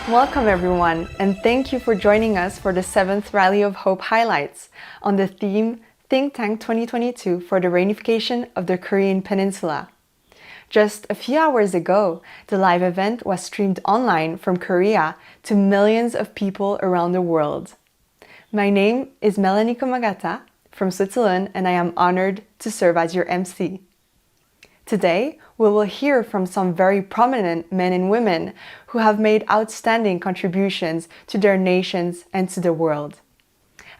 Welcome everyone, and thank you for joining us for the 7th Rally of Hope highlights on the theme Think Tank 2022 for the reunification of the Korean peninsula. Just a few hours ago, the live event was streamed online from Korea to millions of people around the world. My name is Melanie Komagata from Switzerland, and I am honored to serve as your MC. Today, we will hear from some very prominent men and women who have made outstanding contributions to their nations and to the world.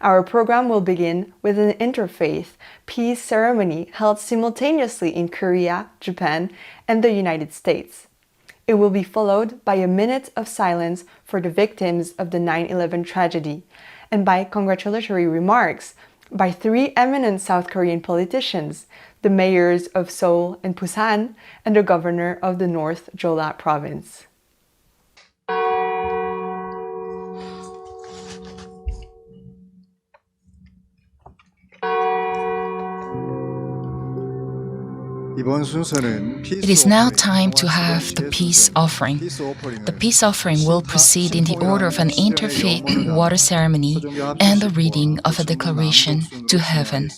Our program will begin with an interfaith peace ceremony held simultaneously in Korea, Japan, and the United States. It will be followed by a minute of silence for the victims of the 9/11 tragedy and by congratulatory remarks by 3 eminent South Korean politicians, the mayors of Seoul and Busan, and the governor of the North Jeolla province. It is now time to have the peace offering. The peace offering will proceed in the order of an interfaith water ceremony and the reading of a declaration to heaven.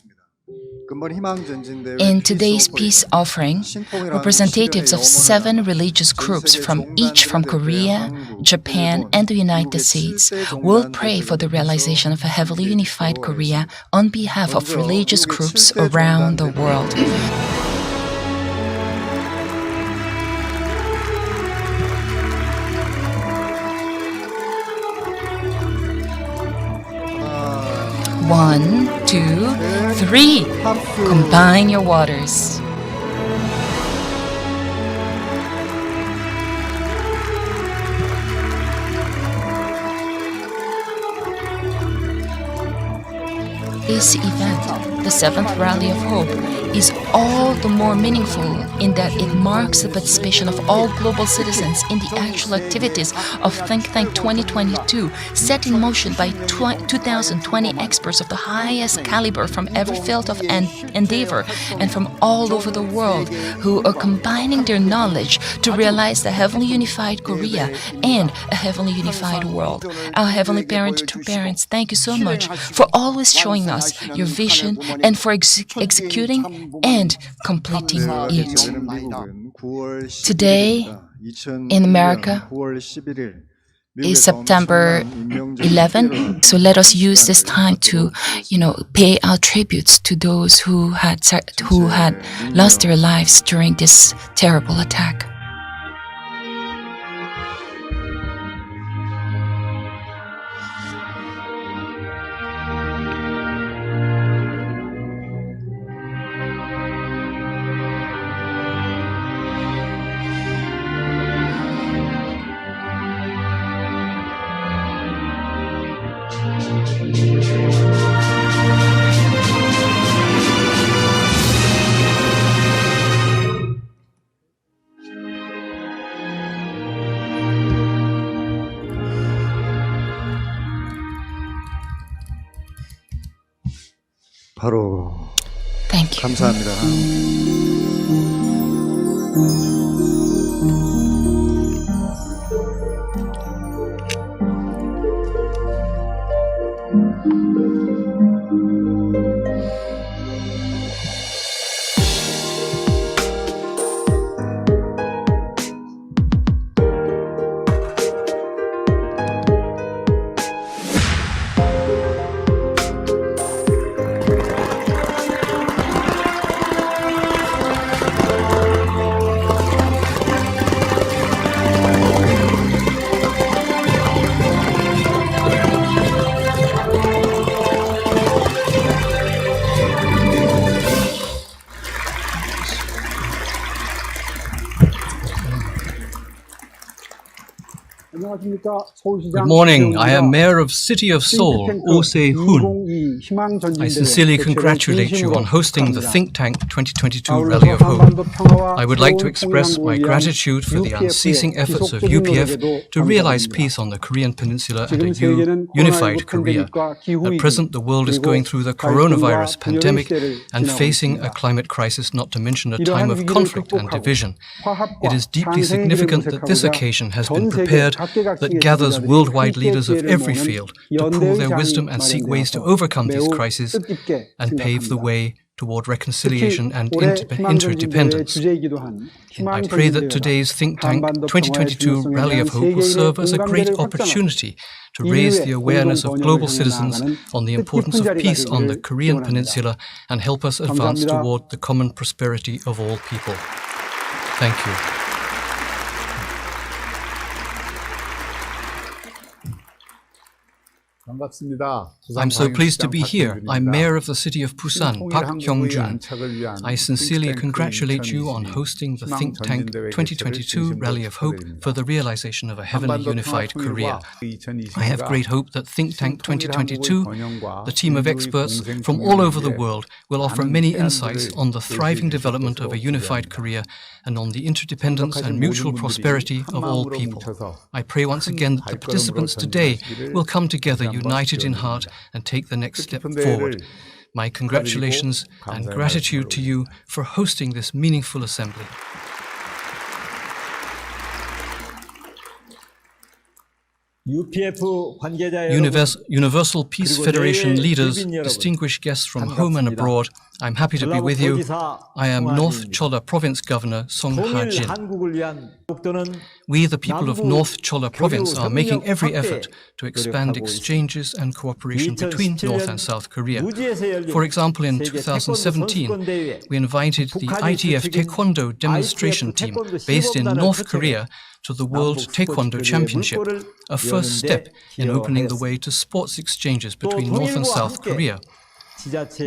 In today's peace offering, representatives of 7 religious groups each from Korea, Japan, and the United States will pray for the realization of a heavily unified Korea on behalf of religious groups around the world. One, 2, 3. Combine your waters. This event, the 7th Rally of Hope, is all the more meaningful in that it marks the participation of all global citizens in the actual activities of Think Tank 2022, set in motion by 2020 experts of the highest caliber from every field of endeavor and from all over the world, who are combining their knowledge to realize the heavenly unified Korea and a heavenly unified world. Our Heavenly Parent to Parents, thank you so much for always showing us your vision and for executing and completing it. Today, in America, is September 11. So let us use this time to, pay our tributes to those who had lost their lives during this terrible attack. Thank you. 감사합니다. Good morning. I am Mayor of City of Seoul, Oh Se-hoon. I sincerely congratulate you on hosting the Think Tank 2022 Rally of Hope. I would like to express my gratitude for the unceasing efforts of UPF to realize peace on the Korean peninsula and a unified Korea. At present, the world is going through the coronavirus pandemic and facing a climate crisis, not to mention a time of conflict and division. It is deeply significant that this occasion has been prepared that gathers worldwide leaders of every field to pool their wisdom and seek ways to overcome these crises and pave the way toward reconciliation and interdependence. I pray that today's Think Tank 2022 Rally of Hope will serve as a great opportunity to raise the awareness of global citizens on the importance of peace on the Korean peninsula and help us advance toward the common prosperity of all people. Thank you. I'm so pleased to be here. I'm Mayor of the city of Busan, Park Hyung-jun. I sincerely congratulate you on hosting the Think Tank 2022 Rally of Hope for the realization of a heavenly unified Korea. I have great hope that Think Tank 2022, the team of experts from all over the world, will offer many insights on the thriving development of a unified Korea and on the interdependence and mutual prosperity of all people. I pray once again that the participants today will come together united in heart and take the next step forward. My congratulations and gratitude to you for hosting this meaningful assembly. Universal Peace Federation leaders, distinguished guests from home and abroad, I'm happy to be with you. I am North Cholla Province Governor Song Ha-jin. We, the people of North Cholla Province, are making every effort to expand exchanges and cooperation between North and South Korea. For example, in 2017, we invited the ITF Taekwondo demonstration team based in North Korea to the World Taekwondo Championship, a first step in opening the way to sports exchanges between North and South Korea.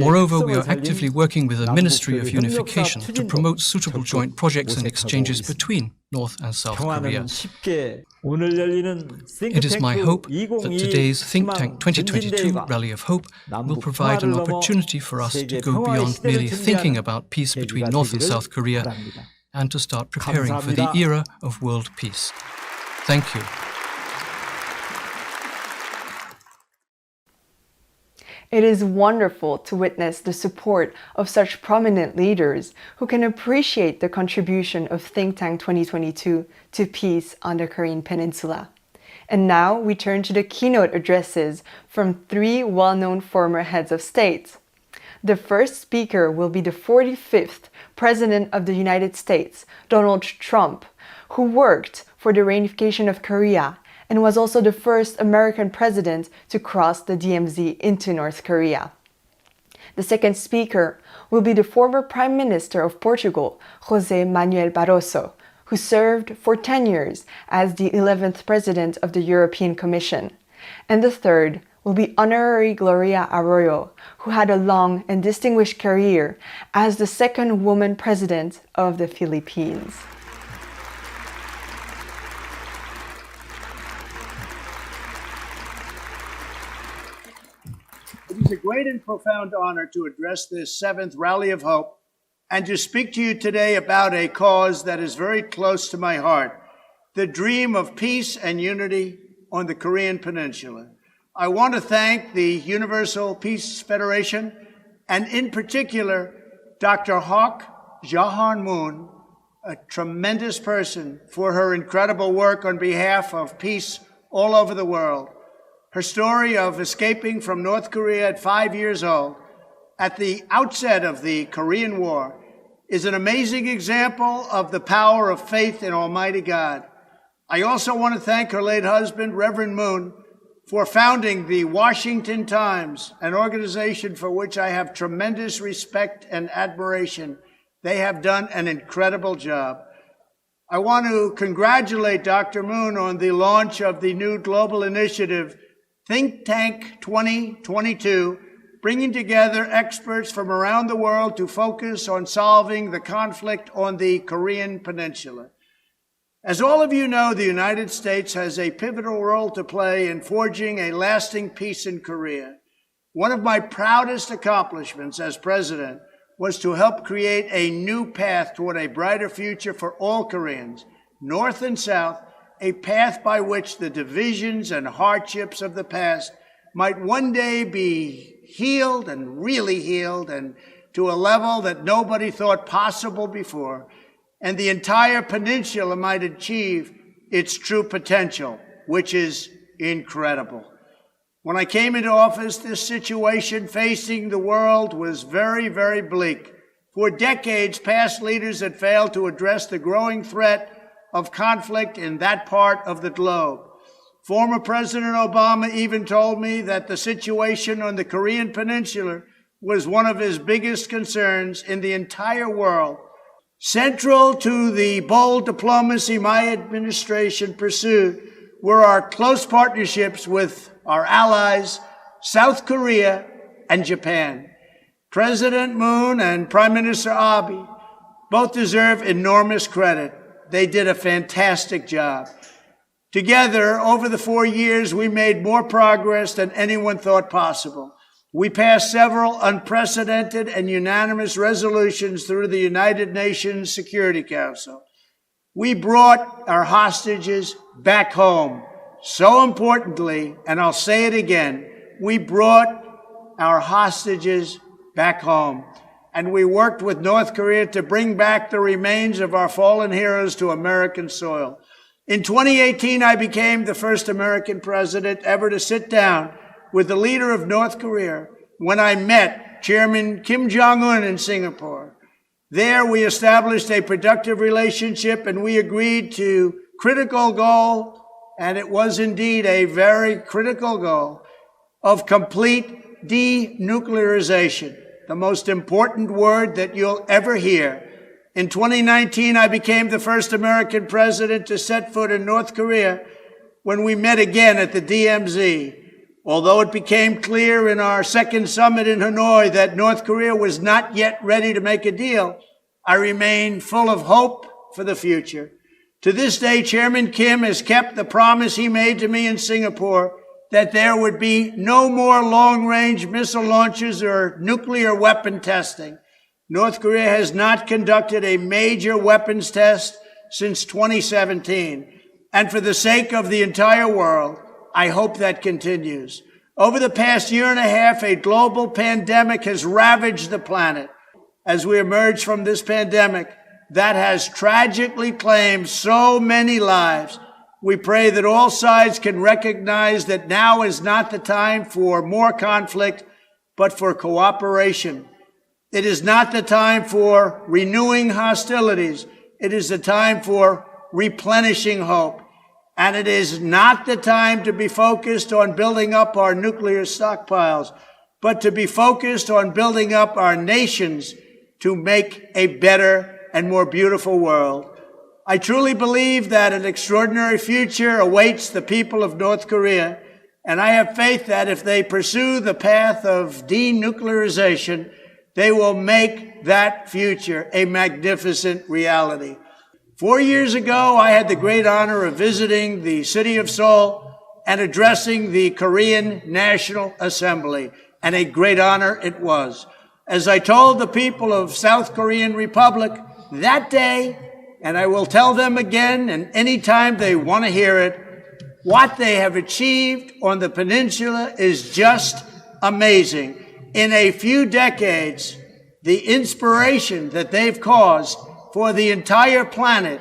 Moreover, we are actively working with the Ministry of Unification to promote suitable joint projects and exchanges between North and South Korea. It is my hope that today's Think Tank 2022 Rally of Hope will provide an opportunity for us to go beyond merely thinking about peace between North and South Korea and to start preparing for the era of world peace. Thank you. It is wonderful to witness the support of such prominent leaders who can appreciate the contribution of Think Tank 2022 to peace on the Korean peninsula. And now we turn to the keynote addresses from three well-known former heads of state. The first speaker will be the 45th President of the United States, Donald Trump, who worked for the reunification of Korea and was also the first American president to cross the DMZ into North Korea. The second speaker will be the former Prime Minister of Portugal, José Manuel Barroso, who served for 10 years as the 11th President of the European Commission. And the third will be Honorary Gloria Arroyo, who had a long and distinguished career as the second woman president of the Philippines. It is a great and profound honor to address this 7th Rally of Hope and to speak to you today about a cause that is very close to my heart, the dream of peace and unity on the Korean Peninsula. I want to thank the Universal Peace Federation and in particular Dr. Hawk Jahan-moon, a tremendous person, for her incredible work on behalf of peace all over the world. Her story of escaping from North Korea at 5 years old, at the outset of the Korean War, is an amazing example of the power of faith in Almighty God. I also want to thank her late husband, Reverend Moon, for founding the Washington Times, an organization for which I have tremendous respect and admiration. They have done an incredible job. I want to congratulate Dr. Moon on the launch of the new global initiative, Think Tank 2022, bringing together experts from around the world to focus on solving the conflict on the Korean Peninsula. As all of you know, the United States has a pivotal role to play in forging a lasting peace in Korea. One of my proudest accomplishments as president was to help create a new path toward a brighter future for all Koreans, North and South, a path by which the divisions and hardships of the past might one day be healed and really healed and to a level that nobody thought possible before, and the entire peninsula might achieve its true potential. which is incredible. When I came into office, this situation facing the world was very, very bleak. For decades, past leaders had failed to address the growing threat of conflict in that part of the globe. Former President Obama even told me that the situation on the Korean Peninsula was one of his biggest concerns in the entire world. Central to the bold diplomacy my administration pursued were our close partnerships with our allies, South Korea and Japan. President Moon and Prime Minister Abe both deserve enormous credit. They did a fantastic job. Together, over the 4 years, we made more progress than anyone thought possible. We passed several unprecedented and unanimous resolutions through the United Nations Security Council. We brought our hostages back home. So importantly, and I'll say it again, we brought our hostages back home. And we worked with North Korea to bring back the remains of our fallen heroes to American soil. In 2018, I became the first American president ever to sit down with the leader of North Korea when I met Chairman Kim Jong-un in Singapore. There, we established a productive relationship and we agreed to critical goal, and it was indeed a very critical goal, of complete denuclearization, the most important word that you'll ever hear. In 2019, I became the first American president to set foot in North Korea when we met again at the DMZ. Although it became clear in our second summit in Hanoi that North Korea was not yet ready to make a deal, I remain full of hope for the future. To this day, Chairman Kim has kept the promise he made to me in Singapore that there would be no more long-range missile launches or nuclear weapon testing. North Korea has not conducted a major weapons test since 2017. And for the sake of the entire world, I hope that continues. Over the past year and a half, a global pandemic has ravaged the planet. As we emerge from this pandemic that has tragically claimed so many lives, we pray that all sides can recognize that now is not the time for more conflict, but for cooperation. It is not the time for renewing hostilities. It is the time for replenishing hope. And it is not the time to be focused on building up our nuclear stockpiles, but to be focused on building up our nations to make a better and more beautiful world. I truly believe that an extraordinary future awaits the people of North Korea, and I have faith that if they pursue the path of denuclearization, they will make that future a magnificent reality. 4 years ago, I had the great honor of visiting the city of Seoul and addressing the Korean National Assembly, and a great honor it was. As I told the people of South Korean Republic that day, and I will tell them again and anytime they want to hear it, what they have achieved on the peninsula is just amazing. In a few decades, the inspiration that they've caused for the entire planet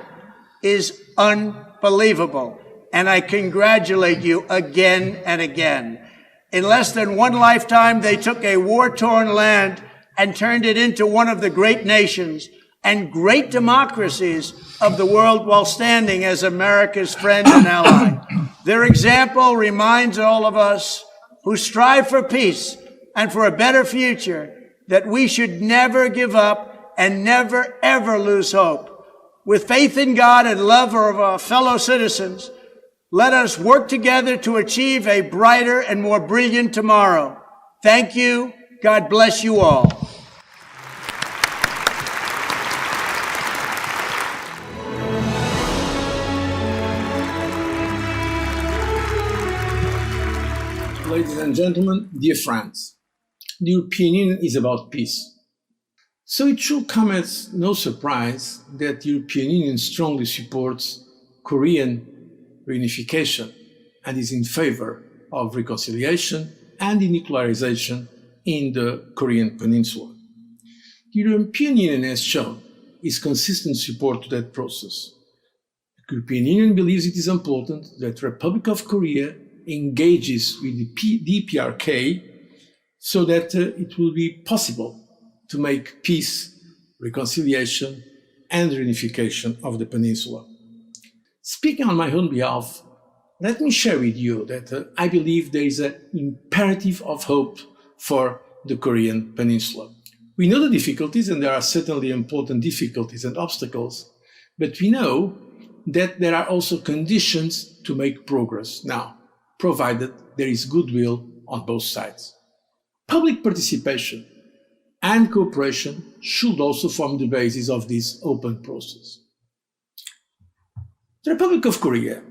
is unbelievable. And I congratulate you again and again. In less than one lifetime, they took a war-torn land and turned it into one of the great nations and great democracies of the world while standing as America's friend and ally. Their example reminds all of us who strive for peace and for a better future that we should never give up and never, ever lose hope. With faith in God and love of our fellow citizens, let us work together to achieve a brighter and more brilliant tomorrow. Thank you. God bless you all. Ladies and gentlemen, dear friends, the European Union is about peace. So it should come as no surprise that the European Union strongly supports Korean reunification and is in favor of reconciliation and denuclearization in the Korean Peninsula. The European Union has shown its consistent support to that process. The European Union believes it is important that the Republic of Korea engages with the DPRK so that it will be possible to make peace, reconciliation, and reunification of the peninsula. Speaking on my own behalf, let me share with you that I believe there is an imperative of hope for the Korean peninsula. We know the difficulties, and there are certainly important difficulties and obstacles, but we know that there are also conditions to make progress now, provided there is goodwill on both sides. Public participation and cooperation should also form the basis of this open process. The Republic of Korea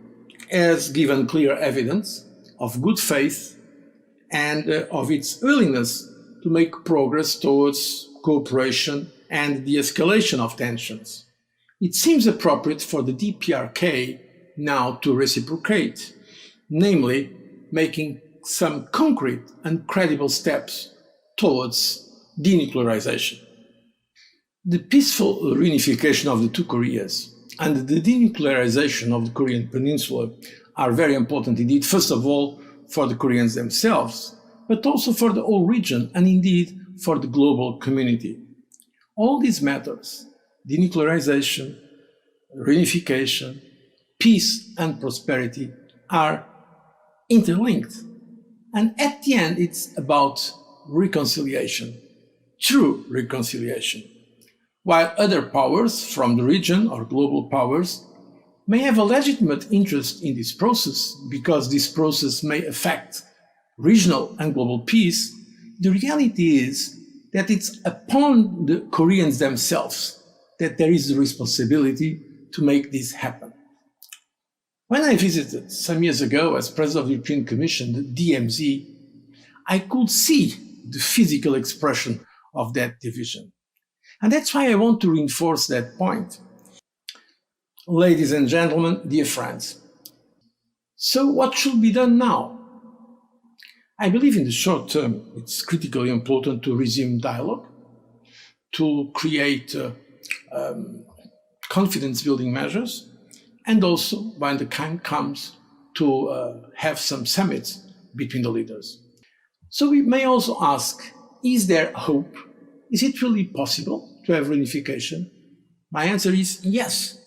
has given clear evidence of good faith and of its willingness to make progress towards cooperation and the escalation of tensions. It seems appropriate for the DPRK now to reciprocate, namely making some concrete and credible steps towards denuclearization. The peaceful reunification of the two Koreas and the denuclearization of the Korean peninsula are very important indeed, first of all, for the Koreans themselves, but also for the whole region and indeed for the global community. All these matters, denuclearization, reunification, peace and prosperity, are interlinked. And at the end, it's about reconciliation, true reconciliation. While other powers from the region or global powers may have a legitimate interest in this process because this process may affect regional and global peace, the reality is that it's upon the Koreans themselves that there is the responsibility to make this happen. When I visited some years ago as President of the European Commission, the DMZ, I could see the physical expression of that division. And that's why I want to reinforce that point. Ladies and gentlemen, dear friends, so what should be done now? I believe in the short term, it's critically important to resume dialogue, to create confidence-building measures, and also, when the time comes, to have some summits between the leaders. So we may also ask, is there hope? Is it really possible to have reunification? My answer is yes.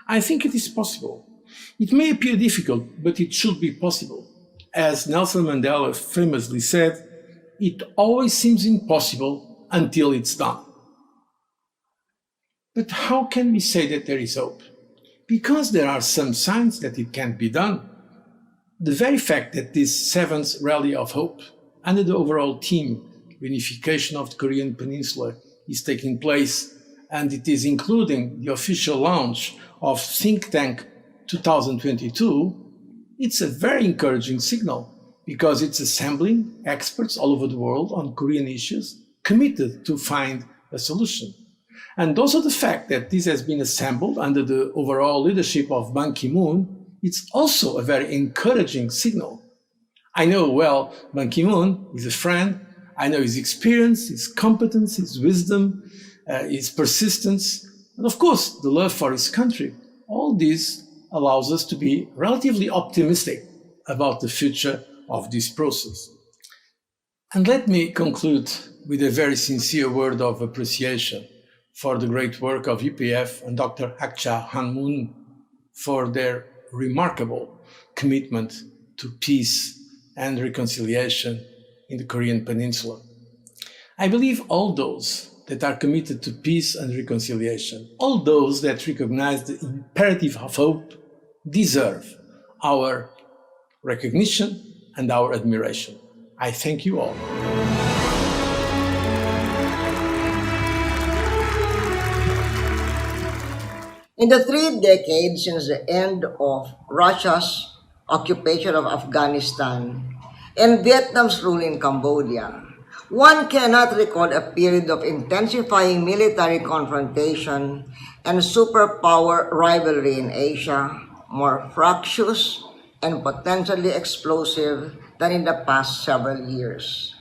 I think it is possible. It may appear difficult, but it should be possible. As Nelson Mandela famously said, it always seems impossible until it's done. But how can we say that there is hope? Because there are some signs that it can be done. The very fact that this 7th Rally of Hope, under the overall theme, reunification of the Korean Peninsula, is taking place, and it is including the official launch of Think Tank 2022, it's a very encouraging signal because it's assembling experts all over the world on Korean issues committed to find a solution. And also the fact that this has been assembled under the overall leadership of Ban Ki-moon, it's also a very encouraging signal. I know well Ban Ki-moon is a friend. I know his experience, his competence, his wisdom, his persistence, and of course, the love for his country. All this allows us to be relatively optimistic about the future of this process. And let me conclude with a very sincere word of appreciation for the great work of UPF and Dr. Hakcha Han-moon for their remarkable commitment to peace and reconciliation in the Korean Peninsula. I believe all those that are committed to peace and reconciliation, all those that recognize the imperative of hope, deserve our recognition and our admiration. I thank you all. In the 3 decades since the end of Russia's occupation of Afghanistan and Vietnam's rule in Cambodia, one cannot recall a period of intensifying military confrontation and superpower rivalry in Asia more fractious and potentially explosive than in the past several years.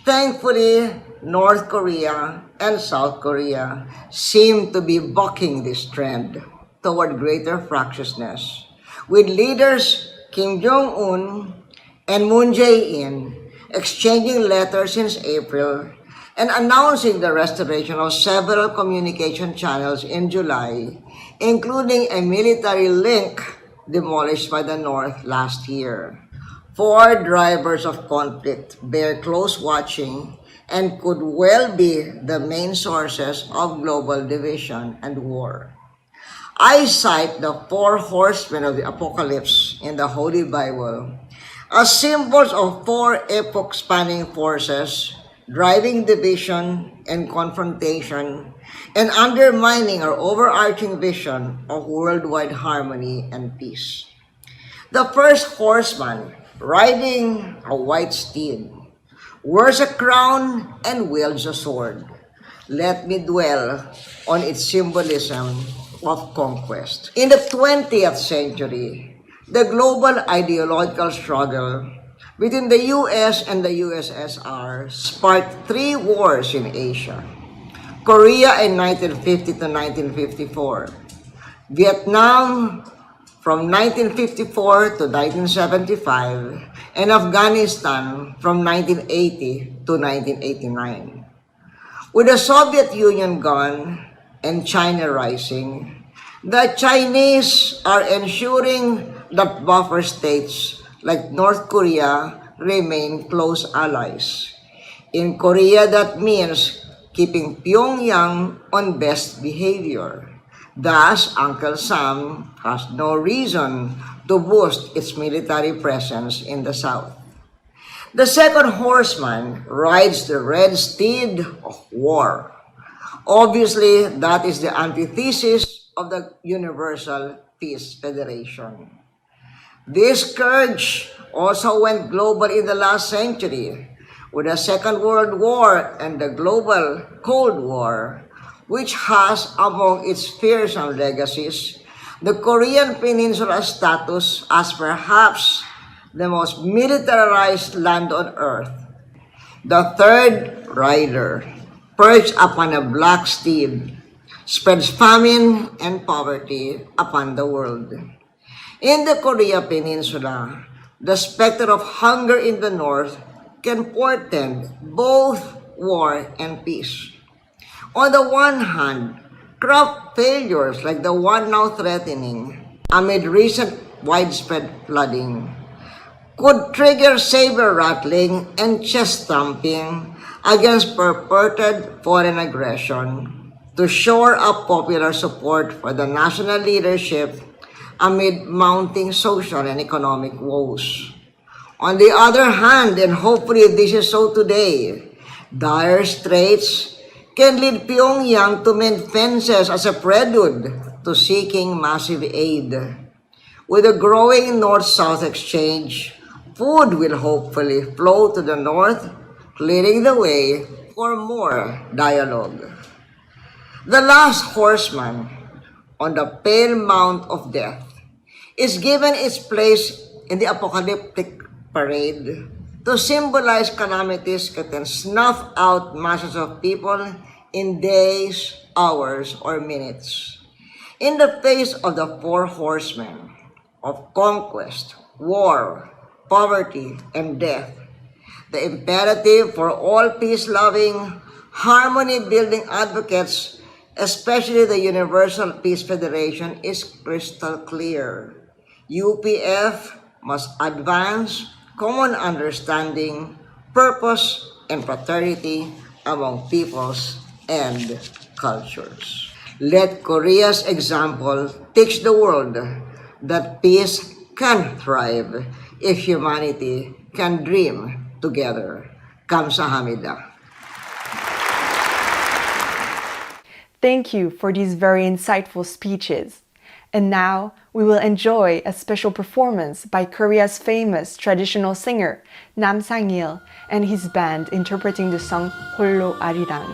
Thankfully, North Korea and South Korea seem to be bucking this trend. toward greater fractiousness, with leaders Kim Jong-un and Moon Jae-in exchanging letters since April and announcing the restoration of several communication channels in July, including a military link demolished by the North last year. 4 drivers of conflict bear close watching and could well be the main sources of global division and war. I cite the 4 horsemen of the apocalypse in the Holy Bible as symbols of 4 epoch-spanning forces driving division and confrontation and undermining our overarching vision of worldwide harmony and peace. The first horseman, riding a white steed, wears a crown and wields a sword. Let me dwell on its symbolism of conquest. In the 20th century, the global ideological struggle between the US and the USSR sparked 3 wars in Asia: Korea in 1950 to 1954, Vietnam from 1954 to 1975, and Afghanistan from 1980 to 1989. With the Soviet Union gone and China rising, the Chinese are ensuring that buffer states like North Korea remain close allies. In Korea, that means keeping Pyongyang on best behavior. Thus, Uncle Sam has no reason to boost its military presence in the south. The second horseman rides the red steed of war. Obviously, that is the antithesis of the Universal Peace Federation. This scourge also went global in the last century with the Second World War and the global Cold War, which has among its fearsome legacies the Korean Peninsula status as perhaps the most militarized land on earth. The third rider, perched upon a black steed, spreads famine and poverty upon the world. In the Korea Peninsula, the specter of hunger in the north can portend both war and peace. On the one hand, crop failures like the one now threatening amid recent widespread flooding could trigger saber rattling and chest thumping against purported foreign aggression to shore up popular support for the national leadership amid mounting social and economic woes. On the other hand, and hopefully this is so today, dire straits can lead Pyongyang to mend fences as a prelude to seeking massive aid. With a growing North-South exchange, food will hopefully flow to the north, clearing the way for more dialogue. The last horseman on the pale mount of death is given its place in the apocalyptic parade to symbolize calamities that can snuff out masses of people in days, hours, or minutes. In the face of the 4 horsemen of conquest, war, poverty, and death, the imperative for all peace-loving, harmony-building advocates, especially the Universal Peace Federation, is crystal clear. UPF must advance common understanding, purpose, and fraternity among peoples and cultures. Let Korea's example teach the world that peace can thrive if humanity can dream together. Kamsahamnida. Thank you for these very insightful speeches. And now we will enjoy a special performance by Korea's famous traditional singer Nam Sang-il and his band interpreting the song 홀로 아리랑.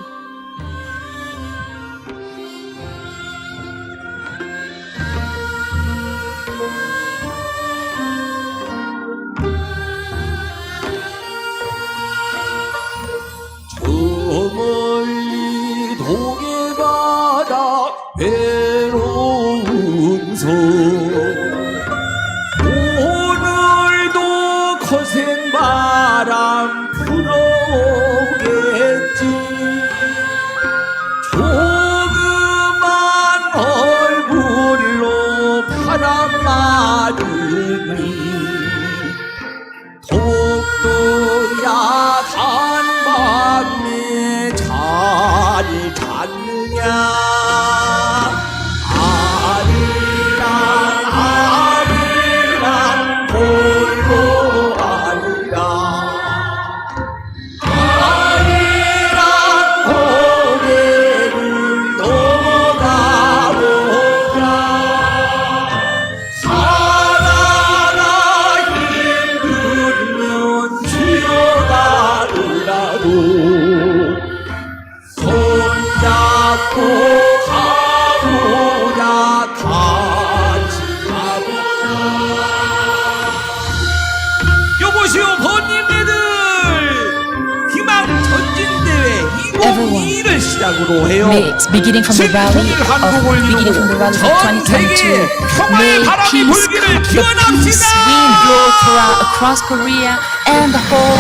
멀리 동해 바다 외로운 독도 야간 밤에 잘 잤냐 아리랑 볼고 아리랑 고개를 돌아보자 살아라 힘들면 쉬어가르라고 손잡고 가보자 같이 가보자 여보시오 번님네들 희망 전진대회 2022를 시작으로 해요 beginning from the rally of 2022, may peace come, the peace wind blow across Korea and the whole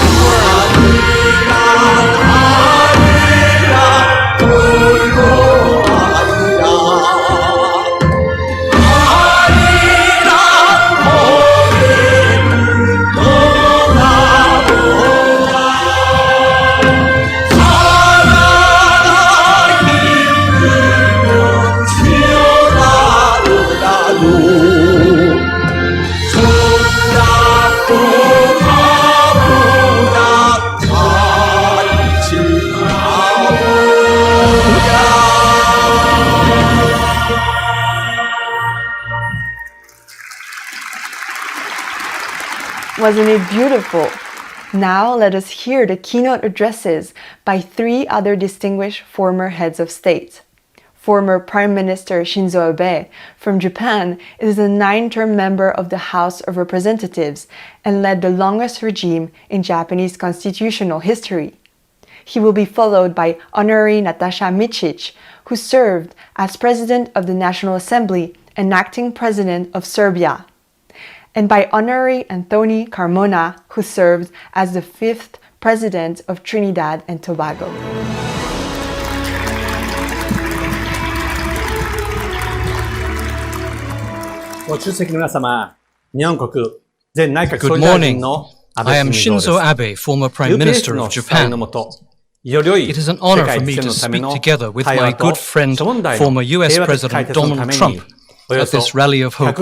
Wasn't it beautiful? Now let us hear the keynote addresses by three other distinguished former heads of state. Former Prime Minister Shinzo Abe from Japan is a 9-term member of the House of Representatives and led the longest regime in Japanese constitutional history. He will be followed by Honorary Natasa Micic, who served as President of the National Assembly and Acting President of Serbia, and by Honorary Anthony Carmona, who served as the 5th President of Trinidad and Tobago. Good morning. I am Shinzo Abe, former Prime Minister of Japan. It is an honor for me to speak together with my good friend, former US President Donald Trump, at this Rally of Hope,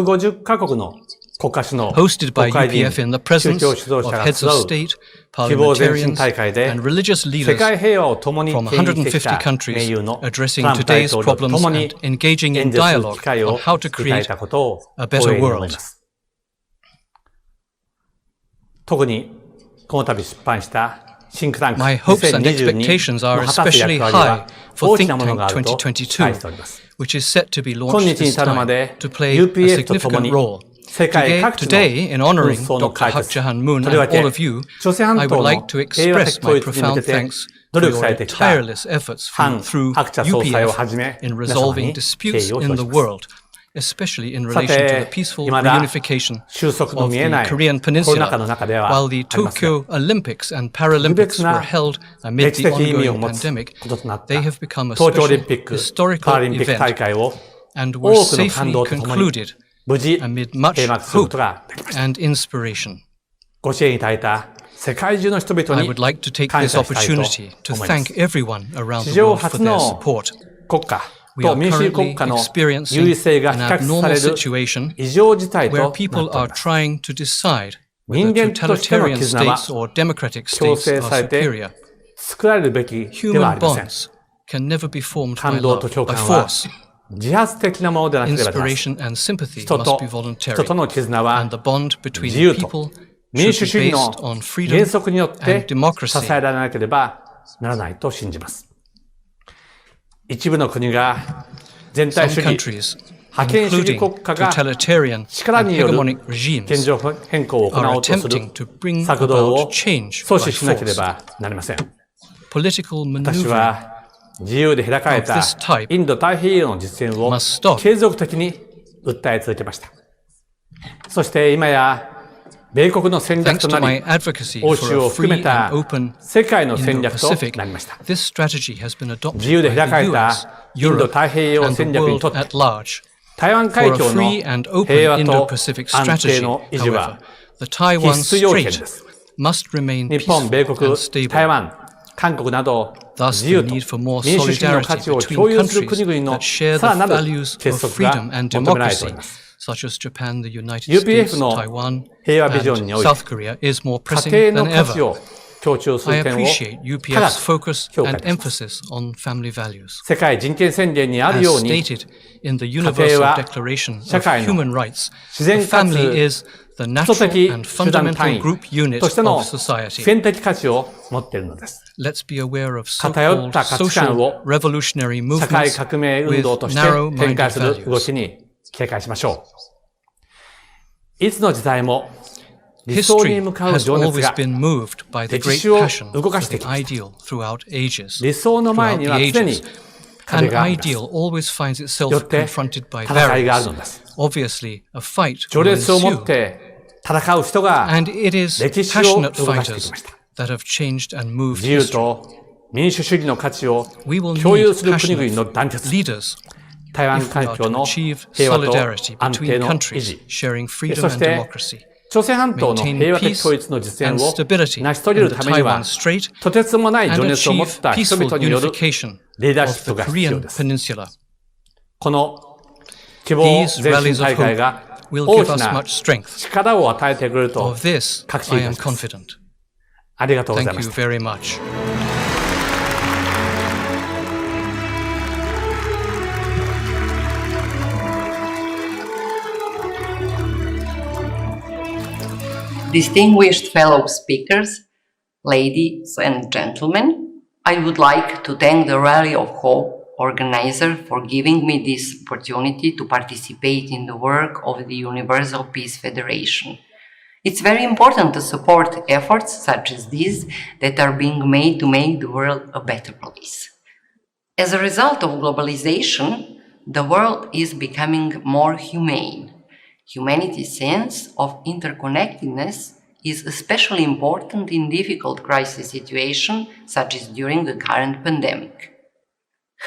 hosted by UPF in the presence of heads of state, parliamentarians, and religious leaders from 150 countries addressing today's problems and engaging in dialogue on how to create a better world. My hopes and expectations are especially high for Think Tank 2022, which is set to be launched this time to play a significant role. Today, in honoring Dr. Hak Jahan Moon and all of you, I would like to express my profound thanks for your tireless efforts through UPF in resolving disputes in the world, especially in relation to the peaceful reunification of the Korean peninsula, while the Tokyo Olympics and Paralympics were held amid the ongoing pandemic. They have become a special historical event and were safely concluded amid much hope and inspiration. I would like to take this opportunity to thank everyone around the world for their support. We are currently experiencing an abnormal situation where people are trying to decide whether totalitarian states or democratic states are superior. Human bonds can never be formed by love, by force. Inspiration and sympathy must be voluntary, and the bond between people should be based on freedom and democracy. Some countries, including totalitarian and hegemonic regimes, are attempting to bring about change by force. Political maneuvering of this type must stop. Thanks to my advocacy for a free and open Indo-Pacific, this strategy has been adopted by the US, Europe, and the world at large. For a free and open Indo-Pacific strategy, however, the Taiwan Strait must remain peaceful and stable. Thus, the need for more solidarity between countries that share the values of freedom and democracy, such as Japan, the United States, Taiwan, and South Korea, is more pressing than ever. I appreciate UPF's focus and emphasis on family values. As stated in the Universal Declaration of Human Rights, the family is the natural and fundamental group unit of society. Let's be aware of so-called social revolutionary movements with narrow-minded values. History has always been moved by the great passion for the ideal throughout ages. An ideal always finds itself confronted by barriers. Obviously, a fight will ensue. And it is passionate fighters that have changed and moved history. We will need passionate leaders if we are to achieve solidarity between countries sharing freedom and democracy, maintain peace and stability in the Taiwan Strait, and achieve peaceful unification of the Korean peninsula. These rallies of hope will give us much strength. Of this, I am confident. Thank you very much. Distinguished fellow speakers, ladies and gentlemen, I would like to thank the Rally of Hope organizer for giving me this opportunity to participate in the work of the Universal Peace Federation. It's very important to support efforts such as these that are being made to make the world a better place. As a result of globalization, the world is becoming more humane. Humanity's sense of interconnectedness is especially important in difficult crisis situations such as during the current pandemic.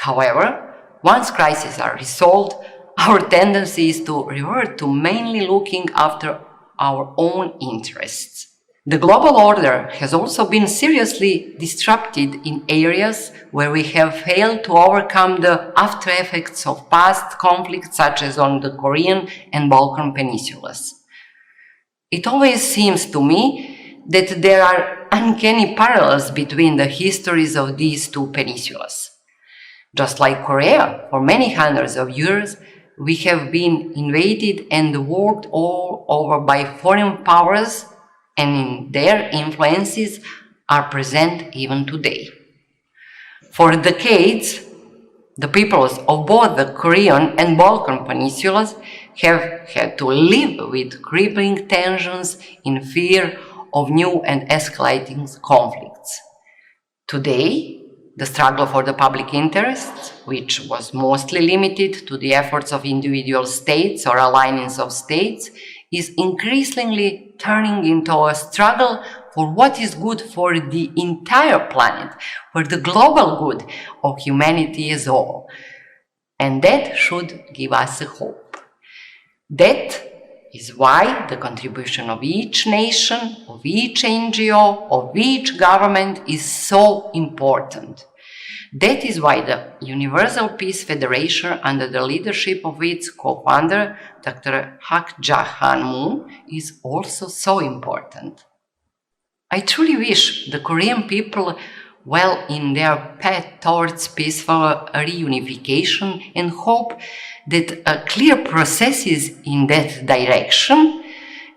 However, once crises are resolved, our tendency is to revert to mainly looking after our own interests. The global order has also been seriously disrupted in areas where we have failed to overcome the after effects of past conflicts such as on the Korean and Balkan peninsulas. It always seems to me that there are uncanny parallels between the histories of these two peninsulas. Just like Korea, for many hundreds of years, we have been invaded and worked all over by foreign powers, and their influences are present even today. For decades, the peoples of both the Korean and Balkan peninsulas have had to live with crippling tensions in fear of new and escalating conflicts. Today, the struggle for the public interest, which was mostly limited to the efforts of individual states or alliances of states, is increasingly turning into a struggle for what is good for the entire planet, for the global good of humanity as a whole. And that should give us a hope. That is why the contribution of each nation, of each NGO, of each government is so important. That is why the Universal Peace Federation, under the leadership of its co-founder, Dr. Hak Ja Han Moon, is also so important. I truly wish the Korean people well in their path towards peaceful reunification and hope that a clear process is in that direction,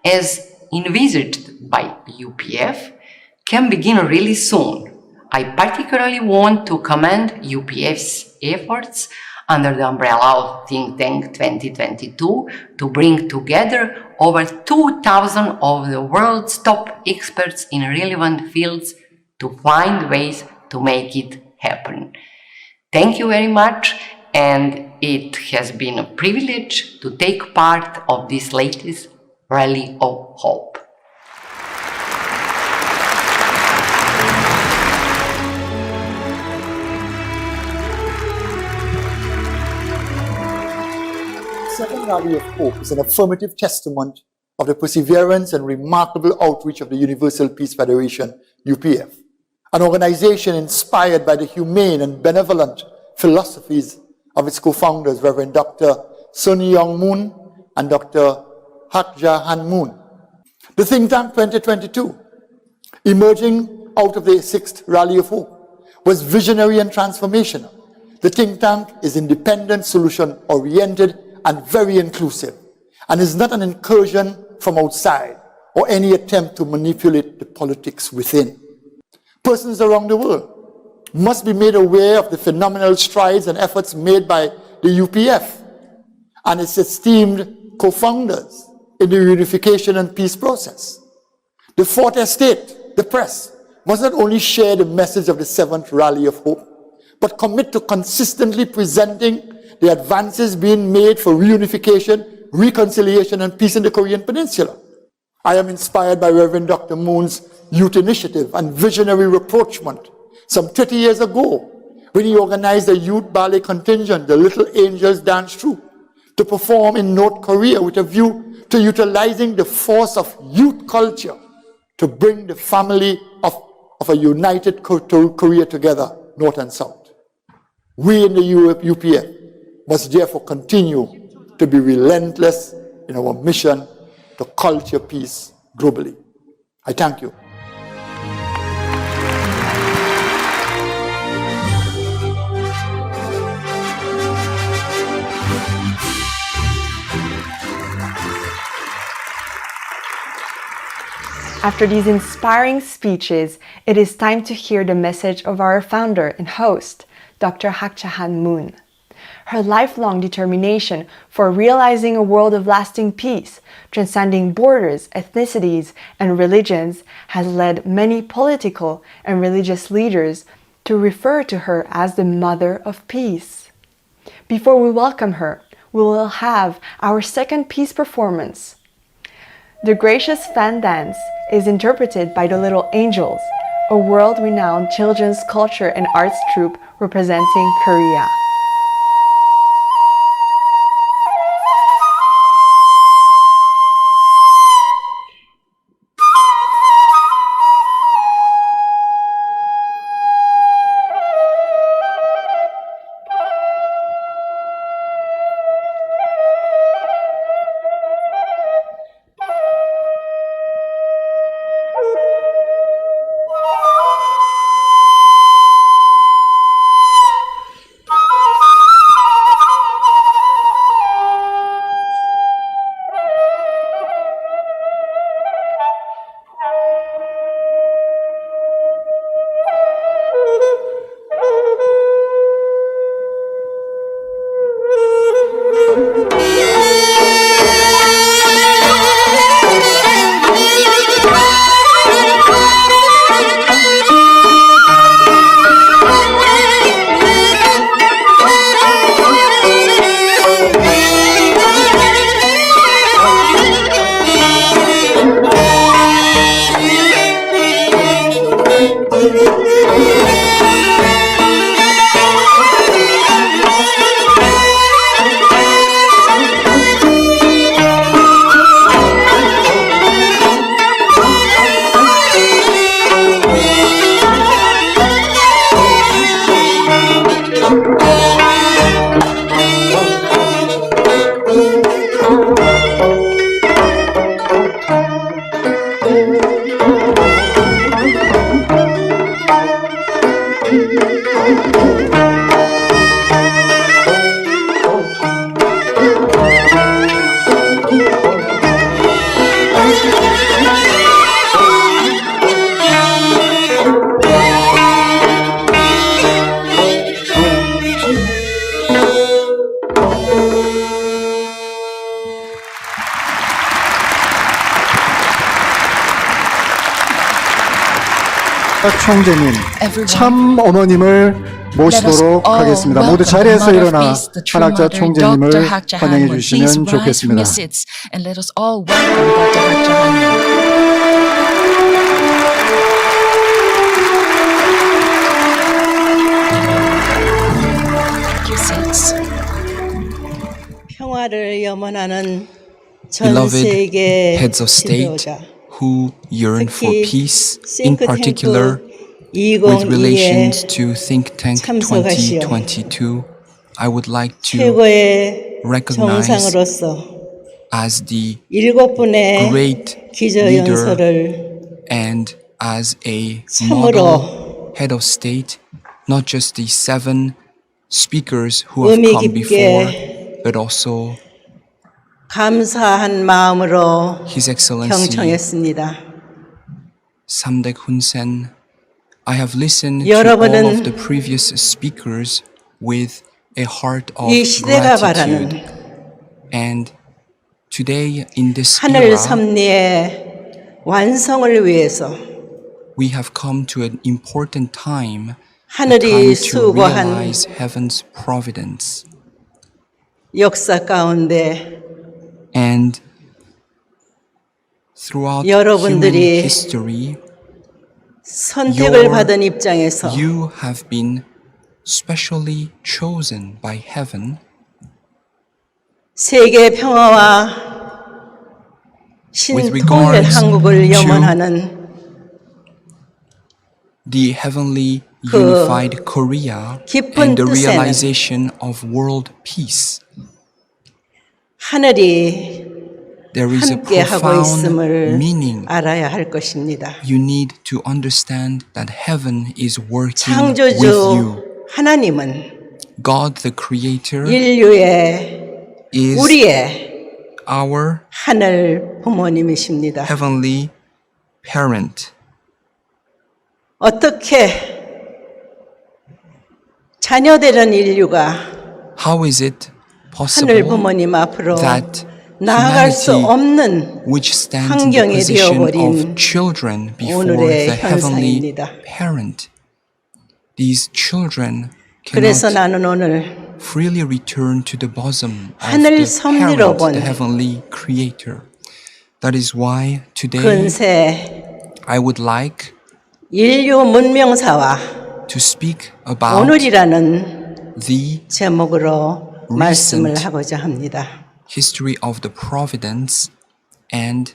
as envisaged by UPF, can begin really soon. I particularly want to commend UPF's efforts under the umbrella of Think Tank 2022 to bring together over 2,000 of the world's top experts in relevant fields to find ways to make it happen. Thank you very much, and it has been a privilege to take part of this latest Rally of Hope. Second Rally of Hope is an affirmative testament of the perseverance and remarkable outreach of the Universal Peace Federation, UPF, an organization inspired by the humane and benevolent philosophies of its co-founders, Reverend Dr. Sun Young Moon and Dr. Hak Ja Han Moon. The think tank 2022, emerging out of the 6th Rally of Hope, was visionary and transformational. The think tank is independent, solution-oriented, and very inclusive, and is not an incursion from outside or any attempt to manipulate the politics within. Persons around the world must be made aware of the phenomenal strides and efforts made by the UPF and its esteemed co-founders in the reunification and peace process. The Fourth Estate, the press, must not only share the message of the 7th Rally of Hope, but commit to consistently presenting the advances being made for reunification, reconciliation, and peace in the Korean Peninsula. I am inspired by Reverend Dr. Moon's youth initiative and visionary rapprochement some 30 years ago when he organized a youth ballet contingent, the Little Angels Dance Troupe, to perform in North Korea with a view to utilizing the force of youth culture to bring the family of a united Korea together, North and South. We in the UPF must therefore continue to be relentless in our mission to culture peace globally. I thank you. After these inspiring speeches, it is time to hear the message of our founder and host, Dr. Hak Ja Han Moon. Her lifelong determination for realizing a world of lasting peace, transcending borders, ethnicities, and religions has led many political and religious leaders to refer to her as the Mother of Peace. Before we welcome her, we will have our second peace performance. The Gracious Fan Dance is interpreted by the Little Angels, a world-renowned children's culture and arts troupe representing Korea. 총재님, 참 어머님을 모시도록 하겠습니다. 모두 자리에서 일어나 한학자 총재님을 환영해 주시면 좋겠습니다. And let us all welcome Dr. Hak Ja Han Moon. Take your seats. 평화를 염원하는 전 Beloved 세계 heads of state 지도자, who yearn for 특히 peace, in particular 싱크탱크 with relations 2022에 to Think Tank 참석하시오. 2022, I would like to 최고의 recognize 정상으로서 as the 7분의 great 기저연설을 and as a 참으로 model head of state, not just the 7 speakers who have 의미 come 깊게 before, but also 감사한 마음으로 His Excellency 경청했습니다. Samdech Hun-sen. I have listened to 여러분은 all of the previous speakers with a heart of 이 시대가 gratitude. 바라는 And today in this 하늘 era, 섭리의 완성을 위해서 we have come to an important time, a 하늘이 time to 수고한 realize heaven's providence. 역사 가운데 And throughout human 여러분들이 history, 선택을 받은 입장에서 you have been specially chosen by heaven 세계 평화와 with 신통일 regards 한국을 to 염원하는 the heavenly 그 unified Korea 깊은 and the 뜻에는 realization of world peace. 하늘이 There is a 함께 하고 profound 있음을 meaning. 알아야 할 것입니다. You need to understand that heaven is working with 창조주 you. 하나님은 God the Creator 인류의 is 우리의 our 하늘 부모님이십니다. heavenly parent. 어떻게 자녀되는 인류가 How is it 하늘 possible 부모님 앞으로 that 나아갈 수 humanity, 없는 which stands in the 환경이 position of 되어버린 children before 오늘의 the heavenly 현상입니다. parent, these children 그래서 cannot 나는 오늘 freely return to the bosom of 하늘 the 섭리로 parent, 본 the heavenly creator. That is why today 근세 I would like 인류 문명사와 to speak about 오늘이라는 the 제목으로 말씀을 recent 하고자 합니다. history of the providence and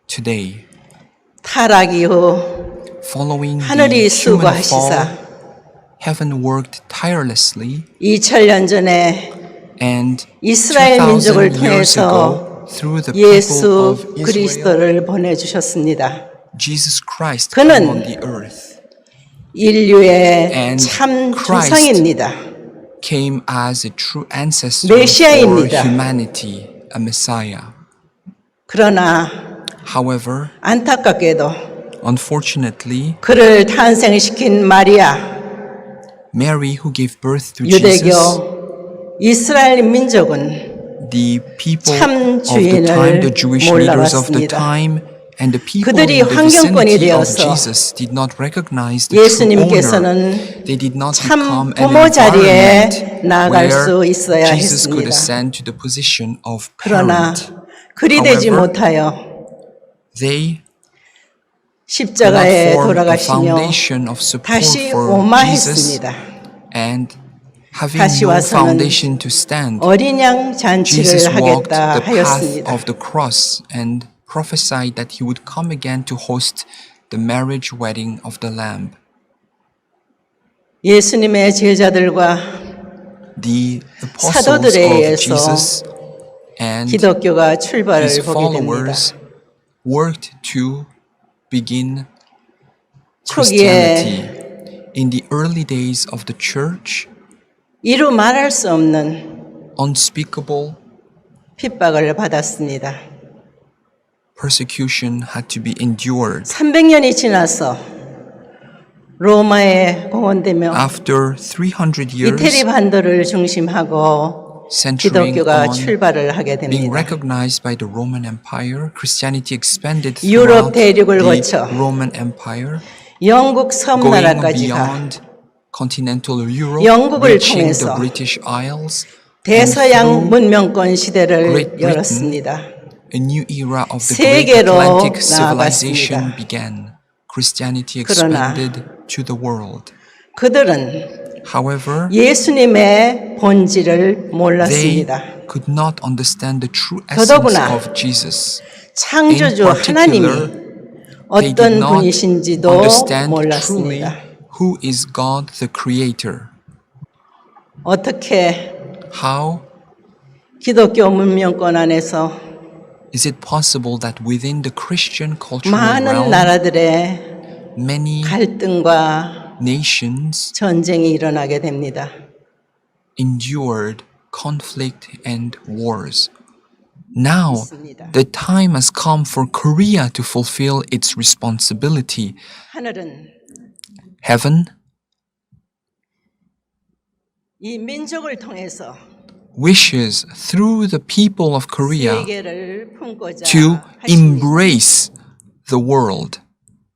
today. 타락 이후 Following the 하늘이 human 수고하시사 fall, heaven worked tirelessly 2000년 전에 and 이스라엘 민족을 2000 years 통해서 ago through the people 예수 of Israel, 그리스도를 보내주셨습니다. Jesus Christ 그는 came on the earth 인류의 and 참 Christ 조상입니다. came as a true ancestor for 메시아입니다. humanity, a Messiah. 그러나 However, 안타깝게도 unfortunately, 그를 탄생시킨 마리아, Mary, who gave birth to Jesus, 유대교, 이스라엘 민족은 the people 참 of the time, 주인을 the Jewish leaders of the 몰라봤습니다. time, and the people 그들이 in the 환경권이 vicinity of 되어서 Jesus did not recognize the true owner. 예수님께서는 They did not 참 become an 부모 자리에 environment 나아갈 수 where 있어야 Jesus could 했습니다. ascend to the position of 그러나 parent. 그리 되지 However, 못하여 They 십자가에 cannot form a 돌아가시며 foundation of support 다시 for Jesus, 오마했습니다. and having 다시 no 와서는 foundation to stand, 어린 양 Jesus 잔치를 walked 하겠다 the path 하였습니다. of the cross and prophesied that he would come again to host the marriage wedding of the Lamb. 예수님의 제자들과 The apostles 사도들에 of 의해서 Jesus and 기독교가 출발을 his 보게 됩니다. followers worked to begin 초기에 Christianity. In the early days of the church, 이루 말할 수 없는 unspeakable 핍박을 받았습니다. persecution had to be endured. 300년이 지나서 로마에 공헌되며 After 300 years, 이태리 반도를 중심하고 centering 기독교가 on 출발을 하게 being 됩니다. recognized by the Roman Empire, Christianity expanded 유럽 throughout 대륙을 the 거쳐 Roman Empire, 영국 going 섬나라까지 가 beyond continental Europe, 영국을 reaching the 통해서 British Isles, 대서양 문명권 시대를 Great Britain, 열었습니다. a new era of the great 세계로 Atlantic civilization 나아갔습니다. began. Christianity 그러나 expanded to the world. 그들은 However, 예수님의 본질을 They 몰랐습니다. could not understand the true essence 더더구나 of Jesus. In 창조주 하나님이 particular, they 어떤 did not 분이신지도 understand truly 몰랐습니다. who is God the Creator. 어떻게 How 기독교 문명권 안에서 is it possible that within the Christian cultural 많은 realm, 나라들의 many 갈등과 nations 전쟁이 일어나게 됩니다. endured conflict and wars? Now, 있습니다. the time has come for Korea to fulfill its responsibility. 하늘은 Heaven 이 민족을 통해서 wishes through the people of Korea 세계를 품고자 to 하십니다. embrace the world.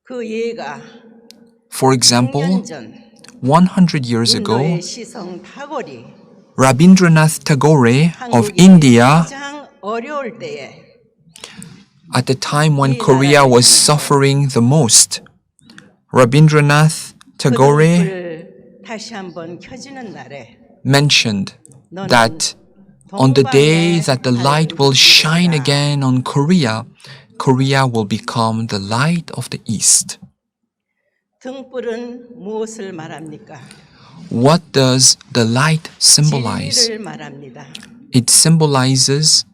그 예가 For example, 100년 전 100 years ago, 인도의 시성 타골이 Rabindranath Tagore of 한국이 India, 가장 어려울 때에 at the time when Korea was suffering the most, Rabindranath Tagore 불을 다시 한번 켜지는 날에 mentioned that on the day that the light will shine again on Korea, Korea will become the light of the East. 등불은 무엇을 말합니까? What does the light symbolize? 진리를 말합니다. It symbolizes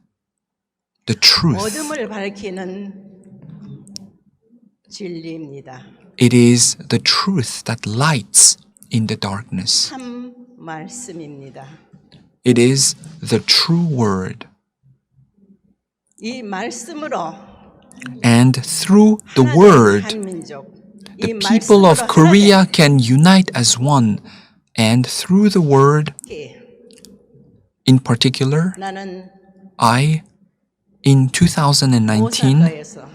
the truth. 어둠을 밝히는 진리입니다. It is the truth that lights in the darkness. 참 말씀입니다. It is the true word. 이 말씀으로 And through the 하나된 word, 한 민족, the 이 people of 말씀으로 Korea can unite as one. And through the word, 하나님께 in particular, 나는 in 2019, 오사카에서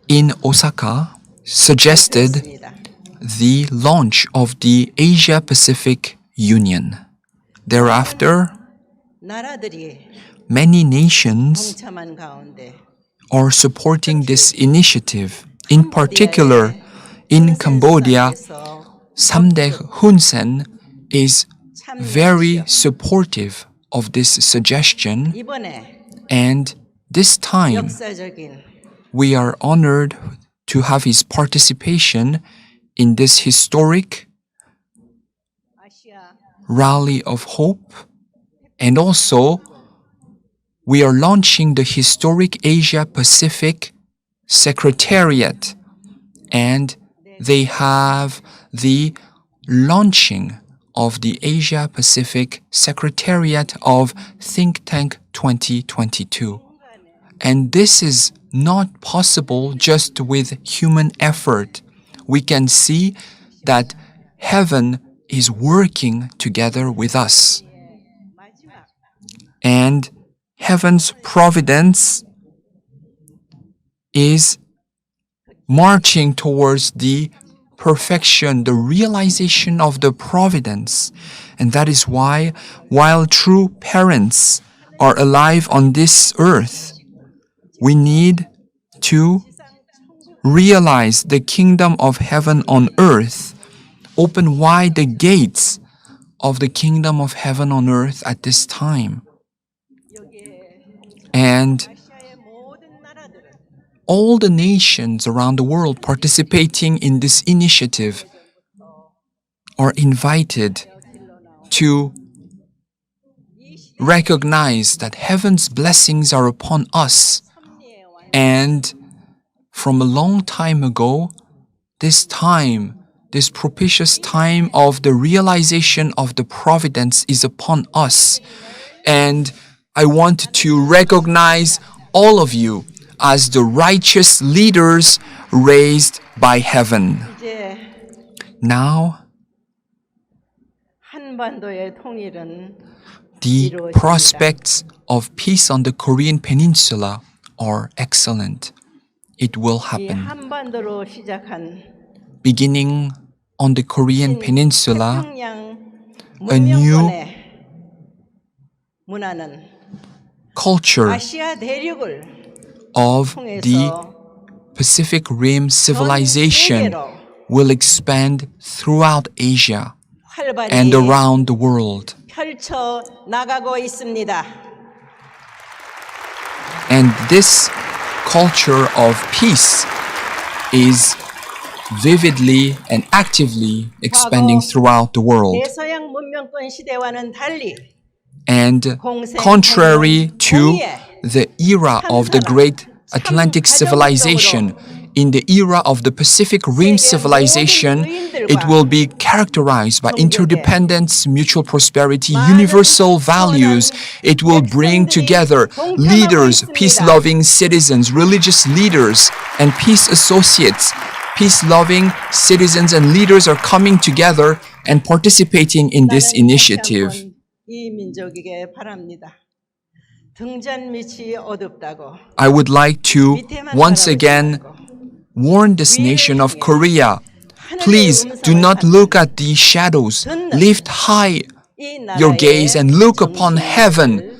in Osaka, suggested 했습니다. the launch of the Asia Pacific Union. Thereafter, 나라들이 many nations 동참한 가운데 are supporting this initiative. In particular, in Cambodia, Samdech Hun Sen is very supportive of this suggestion, 이번에 and this time 역사적인 we are honored to have his participation in this historic 아시아 rally of hope, and also we are launching the historic Asia Pacific Secretariat, and they have the launching of the Asia Pacific Secretariat of Think Tank 2022. And this is not possible just with human effort. We can see that heaven is working together with us. And heaven's providence is marching towards the perfection, the realization of the providence. And that is why, while true parents are alive on this earth, we need to realize the kingdom of heaven on earth, open wide the gates of the kingdom of heaven on earth at this time. And all the nations around the world participating in this initiative are invited to recognize that heaven's blessings are upon us. And from a long time ago, this propitious time of the realization of the providence is upon us. And I want to recognize all of you as the righteous leaders raised by heaven. 이제 Now, 한반도의 통일은 the prospects of peace on the Korean peninsula are excellent. It will 이 happen. 한반도로 시작한 Beginning on the Korean peninsula, 태평양 a new 문명권의 문화는 culture 아시아 대륙을 of the 통해서 Pacific Rim civilization will expand throughout Asia 활발히 and around the world. 펼쳐 나가고 있습니다. And this culture of peace is vividly and actively expanding throughout the world. 대서양 문명권 시대와는 달리 And contrary to the era of the great Atlantic civilization, in the era of the Pacific Rim civilization, it will be characterized by interdependence, mutual prosperity, universal values. It will bring together leaders, peace-loving citizens, religious leaders, and peace associates. Peace-loving citizens and leaders are coming together and participating in this initiative. 이 민족에게 바랍니다. 등잔 밑이 어둡다고. I would like to once again warn this nation of Korea. Please do not look at the shadows. Lift high your gaze and look upon heaven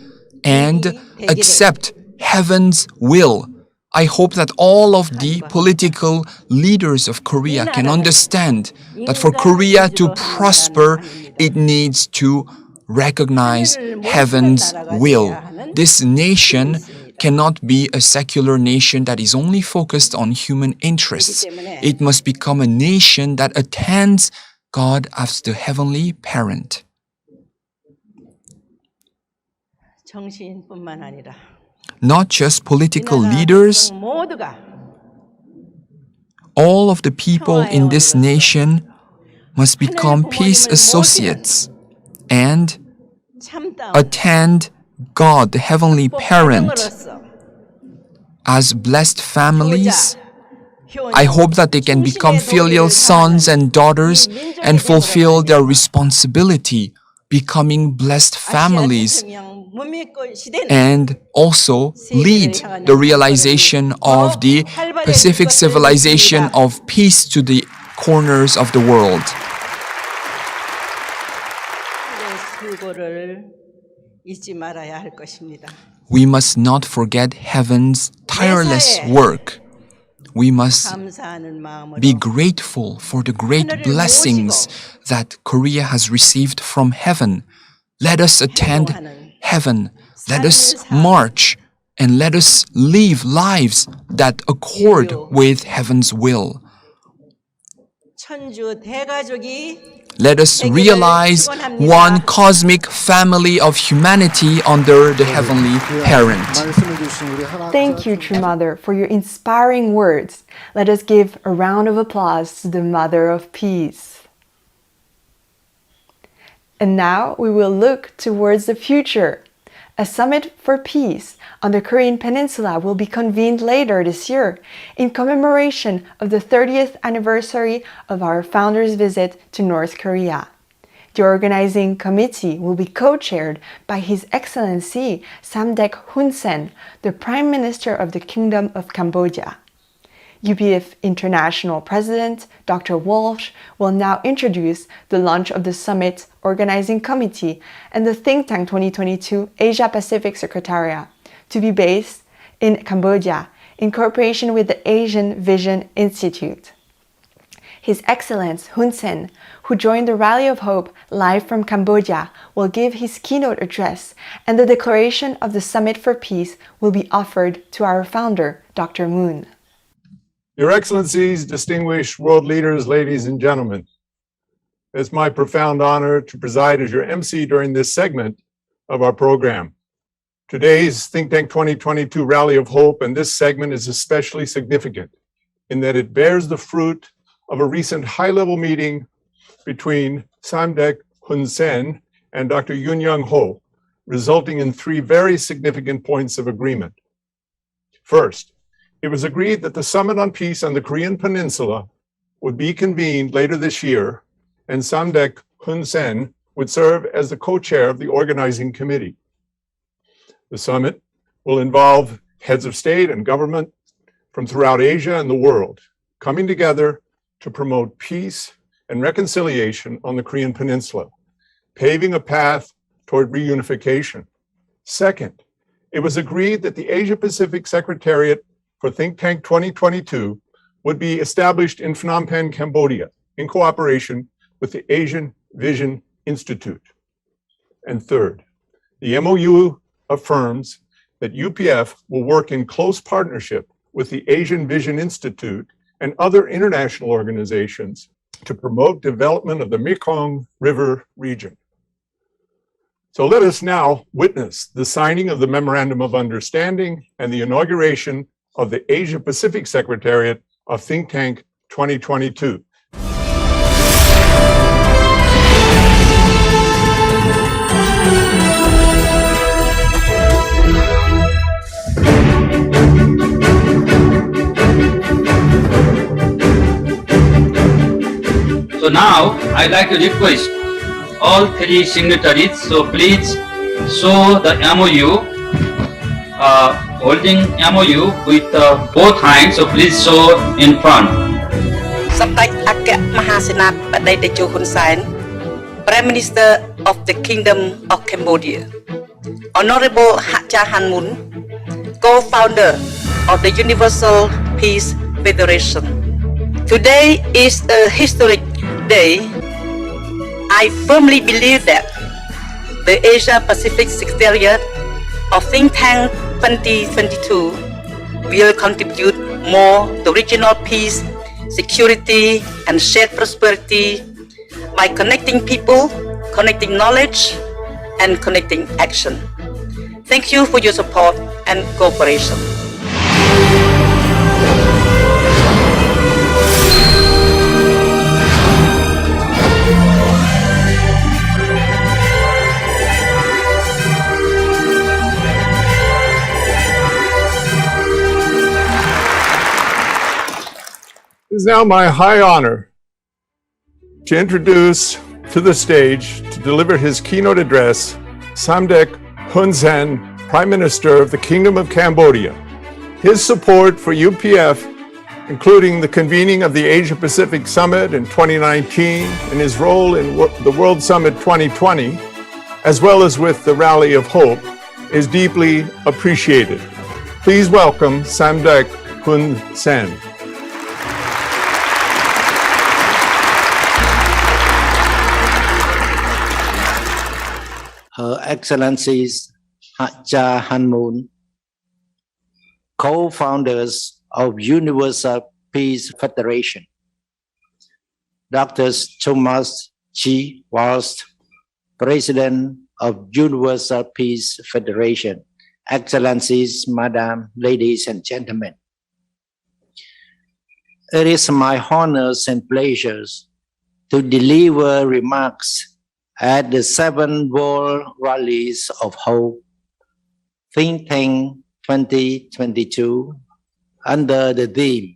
and accept heaven's will. I hope that all of the political leaders of Korea can understand that for Korea to prosper, it needs to recognize heaven's will. This nation cannot be a secular nation that is only focused on human interests. It must become a nation that attends God as the heavenly parent. 정치인뿐만 아니라 Not just political leaders, 모두가 all of the people in this nation must become peace associates and attend God, the heavenly parent, as blessed families. I hope that they can become filial sons and daughters and fulfill their responsibility, becoming blessed families, and also lead the realization of the Pacific civilization of peace to the corners of the world. We must not forget heaven's tireless work. We must be grateful for the great blessings that Korea has received from heaven. Let us attend heaven. Let us march and let us live lives that accord with heaven's will. Let us realize one cosmic family of humanity under the heavenly parent. Thank you, True Mother, for your inspiring words. Let us give a round of applause to the Mother of Peace. And now we will look towards the future. A summit for peace on the Korean peninsula will be convened later this year in commemoration of the 30th anniversary of our founder's visit to North Korea. The organizing committee will be co-chaired by His Excellency Samdech Hun Sen, the Prime Minister of the Kingdom of Cambodia. UPF International President Dr. Walsh will now introduce the launch of the Summit Organizing Committee and the Think Tank 2022 Asia Pacific Secretariat, to be based in Cambodia in cooperation with the Asian Vision Institute. His Excellency Hun Sen, who joined the Rally of Hope live from Cambodia, will give his keynote address, and the declaration of the Summit for Peace will be offered to our founder, Dr. Moon. Your Excellencies, distinguished world leaders, ladies and gentlemen, it's my profound honor to preside as your MC during this segment of our program. Today's Think Tank 2022 Rally of Hope and this segment is especially significant in that it bears the fruit of a recent high-level meeting between Samdech Hun Sen and Dr. Yun Young Ho, resulting in three very significant points of agreement. First, it was agreed that the Summit on Peace on the Korean Peninsula would be convened later this year, and Samdech Hun Sen would serve as the co-chair of the organizing committee. The summit will involve heads of state and government from throughout Asia and the world coming together to promote peace and reconciliation on the Korean Peninsula, paving a path toward reunification. Second, it was agreed that the Asia Pacific Secretariat for Think Tank 2022 would be established in Phnom Penh, Cambodia, in cooperation with the Asian Vision Institute. And third, the MOU affirms that UPF will work in close partnership with the Asian Vision Institute and other international organizations to promote development of the Mekong River region. So let us now witness the signing of the Memorandum of Understanding and the inauguration of the Asia Pacific Secretariat of Think Tank 2022. So now I'd like to request all three signatories, so please show the MOU, holding MOU with both hands, so please show in front. Samdech Akek Mahasenat Padaitecho Hun Sen, Prime Minister of the Kingdom of Cambodia, Honorable Hatcha Hanmun, co-founder of the Universal Peace Federation. Today is a historic day. I firmly believe that the Asia Pacific Secretariat of Think Tank 2022 will contribute more to regional peace, security, and shared prosperity by connecting people, connecting knowledge, and connecting action. Thank you for your support and cooperation. It is now my high honor to introduce to the stage to deliver his keynote address, Samdech Hun Sen, Prime Minister of the Kingdom of Cambodia. His support for UPF, including the convening of the Asia Pacific Summit in 2019 and his role in the World Summit 2020, as well as with the Rally of Hope, is deeply appreciated. Please welcome Samdech Hun Sen. Her Excellencies Hatcha Hanmun, co-founders of Universal Peace Federation, Dr. Thomas Walsh, President of Universal Peace Federation, Excellencies, Madam, ladies and gentlemen. It is my honors and pleasures to deliver remarks at the 7th World Rallies of Hope, Think Tank 2022, under the theme,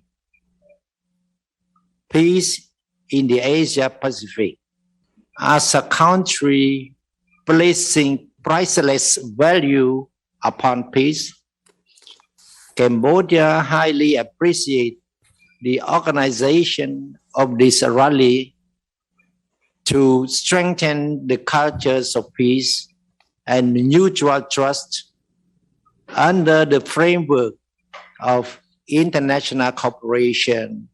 Peace in the Asia Pacific. As a country placing priceless value upon peace, Cambodia highly appreciates the organization of this rally to strengthen the cultures of peace and mutual trust under the framework of international cooperation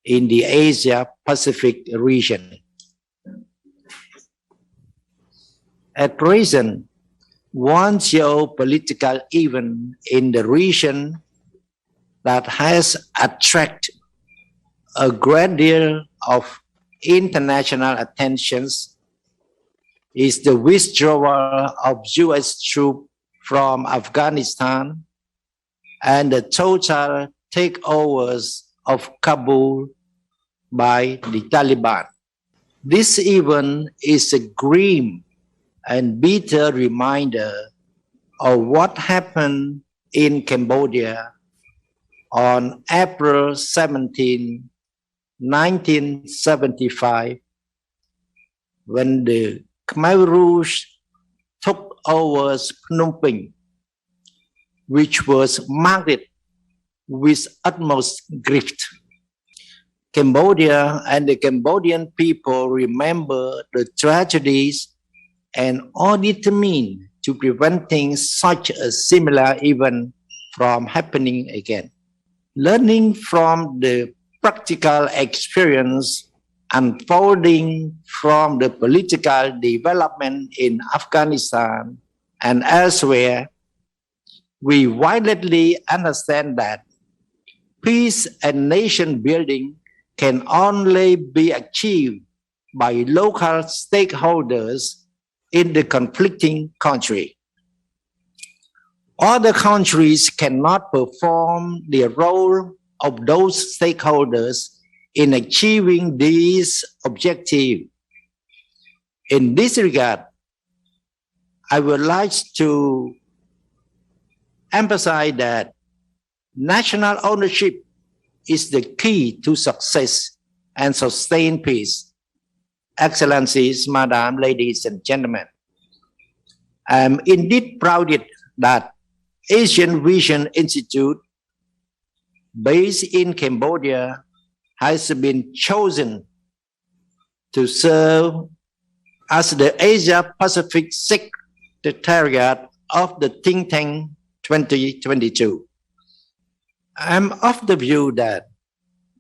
in the Asia-Pacific region. At present, one geopolitical event in the region that has attracted a great deal of international attentions is the withdrawal of U.S. troops from Afghanistan and the total takeovers of Kabul by the Taliban. This event is a grim and bitter reminder of what happened in Cambodia on April 17, 1975, when the Khmer Rouge took over Phnom Penh, which was marked with utmost grief. Cambodia and the Cambodian people remember the tragedies and are determined to preventing such a similar event from happening again. Learning from the practical experience unfolding from the political development in Afghanistan and elsewhere, we widely understand that peace and nation building can only be achieved by local stakeholders in the conflicting country. Other countries cannot perform the role of those stakeholders in achieving these objectives. In this regard, I would like to emphasize that national ownership is the key to success and sustained peace. Excellencies, Madam, ladies and gentlemen, I am indeed proud that Asian Vision Institute, based in Cambodia, has been chosen to serve as the Asia-Pacific Secretariat of the Think Tank 2022. I'm of the view that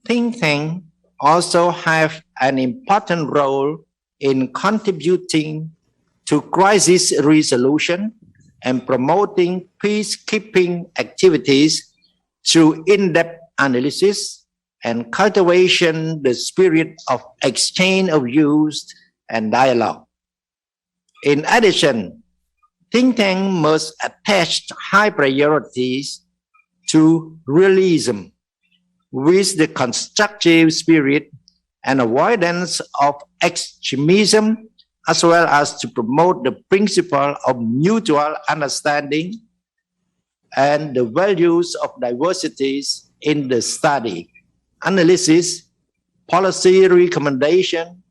think tanks also have an important role in contributing to crisis resolution and promoting peacekeeping activities through in-depth analysis and cultivation the spirit of exchange of views and dialogue. In addition, think tanks must attach high priorities to realism with the constructive spirit and avoidance of extremism, as well as to promote the principle of mutual understanding and the values of diversities in the study, analysis, policy recommendation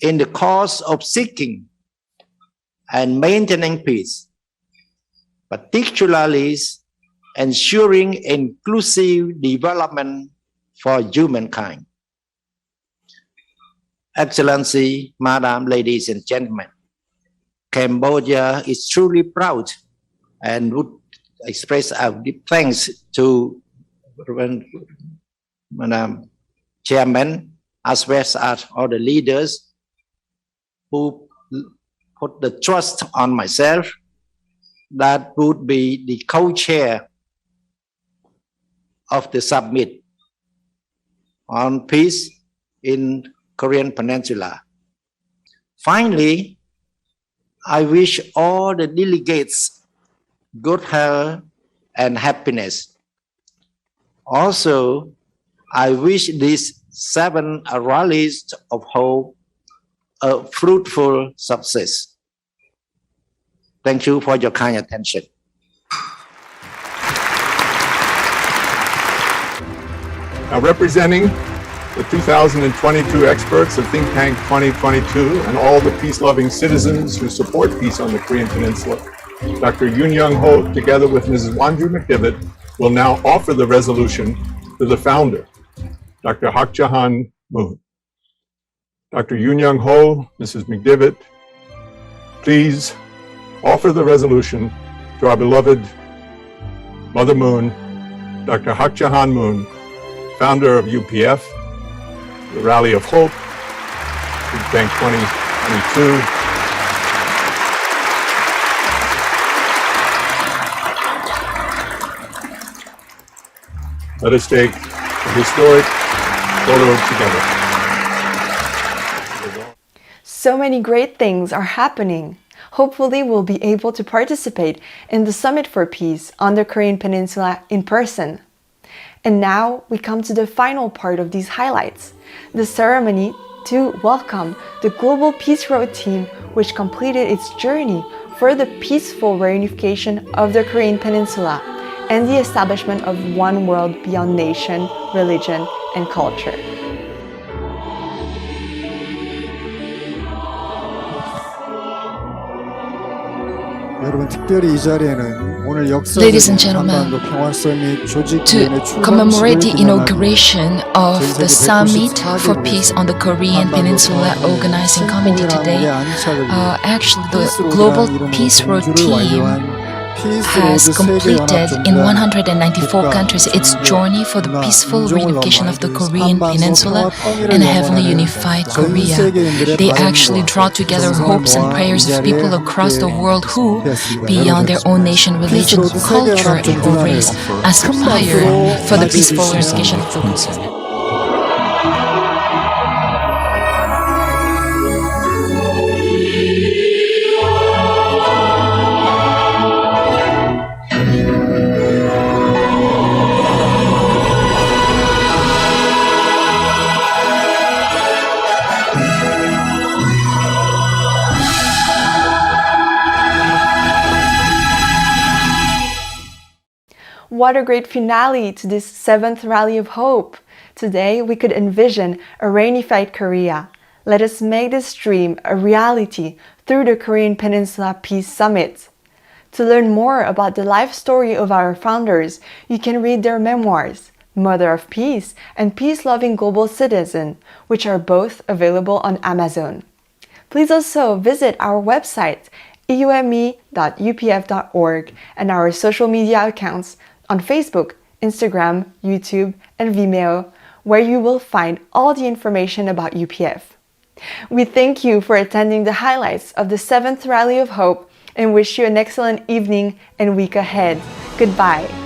in the course of seeking and maintaining peace, particularly ensuring inclusive development for humankind. Excellency, Madam, ladies and gentlemen, Cambodia is truly proud and would express our deep thanks to Madam Chairman, as well as all the leaders who put the trust on myself that would be the co-chair of the summit on peace in Korean Peninsula. Finally, I wish all the delegates good health and happiness. Also, I wish these 7 rallies of hope a fruitful success. Thank you for your kind attention. Now, representing the 2022 experts of Think Tank 2022 and all the peace-loving citizens who support peace on the Korean Peninsula, Dr. Yoon Young-ho, together with Mrs. Wanju McDivitt, will now offer the resolution to the founder, Dr. Hak Jahan Moon. Dr. Yoon Young-ho, Mrs. McDivitt, please offer the resolution to our beloved Mother Moon, Dr. Hak Jahan Moon, founder of UPF, the Rally of Hope, Think Tank 2022. Let us take a historic photo together. So many great things are happening. Hopefully, we'll be able to participate in the Summit for Peace on the Korean Peninsula in person. And now we come to the final part of these highlights, the ceremony to welcome the Global Peace Road team, which completed its journey for the peaceful reunification of the Korean Peninsula and the establishment of one world beyond nation, religion, and culture. Ladies and gentlemen, to commemorate the inauguration of the Summit for Peace on the Korean Peninsula Organizing Committee today, actually the Global Peace Road team has completed in 194 countries its journey for the peaceful reunification of the Korean peninsula and a heavenly unified Korea. They actually draw together hopes and prayers of people across the world who, beyond their own nation, religion, culture, or race, aspire for the peaceful reunification of the peninsula. What a great finale to this 7th Rally of Hope! Today, we could envision a reunified Korea. Let us make this dream a reality through the Korean Peninsula Peace Summit. To learn more about the life story of our founders, you can read their memoirs, Mother of Peace and Peace-Loving Global Citizen, which are both available on Amazon. Please also visit our website, eume.upf.org, and our social media accounts on Facebook, Instagram, YouTube, and Vimeo, where you will find all the information about UPF. We thank you for attending the highlights of the 7th Rally of Hope and wish you an excellent evening and week ahead. Goodbye.